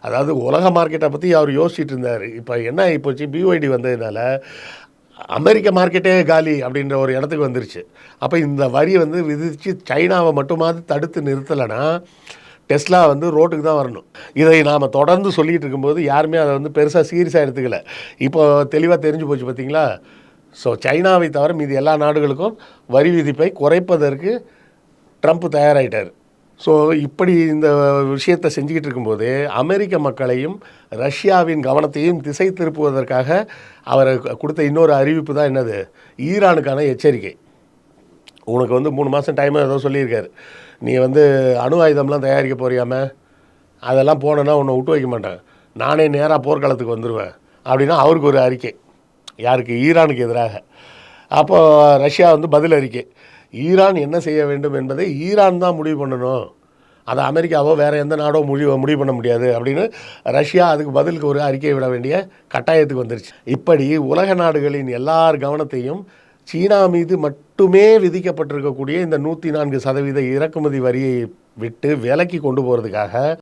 அதாவது உலக மார்க்கெட்டை பற்றி அவர் யோசிச்சுட்டு இருந்தார். இப்போ என்ன ஆகிப்போச்சு, பிஒய்டி வந்ததுனால அமெரிக்க மார்க்கெட்டே காலி அப்படின்ற ஒரு இடத்துக்கு வந்துருச்சு. அப்போ இந்த வரி வந்து விதித்து சைனாவை மட்டுமாவது தடுத்து நிறுத்தலைன்னா டெஸ்லா வந்து ரோட்டுக்கு தான் வரணும். இதை நாம் தொடர்ந்து சொல்லிகிட்டு இருக்கும்போது யாருமே அதை வந்து பெருசாக சீரியஸாக எடுத்துக்கல. இப்போ தெளிவாக தெரிஞ்சு போச்சு பார்த்தீங்களா. ஸோ சைனாவை தவிர மீது எல்லா நாடுகளுக்கும் வரி விதிப்பை குறைப்பதற்கு ட்ரம்ப் தயாராகிட்டார். ஸோ இப்படி இந்த விஷயத்தை செஞ்சுக்கிட்டு இருக்கும்போது அமெரிக்க மக்களையும் ரஷ்யாவின் கவனத்தையும் திசை திருப்புவதற்காக அவர் கொடுத்த இன்னொரு அறிவிப்பு தான் என்னது, ஈரானுக்கான எச்சரிக்கை. உனக்கு வந்து 3 மாதம் டைம் ஏதோ சொல்லியிருக்காரு, நீ வந்து அணு ஆயுதம்லாம் தயாரிக்க போறியாம, அதெல்லாம் போனேன்னா உன்னை விட்டு வைக்க மாட்டேன், நானே நேராக போர்க்களத்துக்கு வந்துடுவேன் அப்படின்னா அவருக்கு ஒரு அறிக்கை. யாருக்கு? ஈரானுக்கு எதிராக. அப்போது ரஷ்யா வந்து பதில் அறிக்கை, ஈரான் என்ன செய்ய வேண்டும் என்பதை ஈரான் தான் முடிவு பண்ணணும், அதை அமெரிக்காவோ வேறு எந்த நாடோ முடிவு பண்ண முடியாது அப்படின்னு ரஷ்யா அதுக்கு பதிலுக்கு ஒரு அறிக்கையை விட வேண்டிய கட்டாயத்துக்கு வந்துருச்சு. இப்படி உலக நாடுகளின் எல்லார் கவனத்தையும் சீனா மீது மட்டுமே விதிக்கப்பட்டிருக்கக்கூடிய இந்த 104% இறக்குமதி வரியை விட்டு விலக்கி கொண்டு போகிறதுக்காக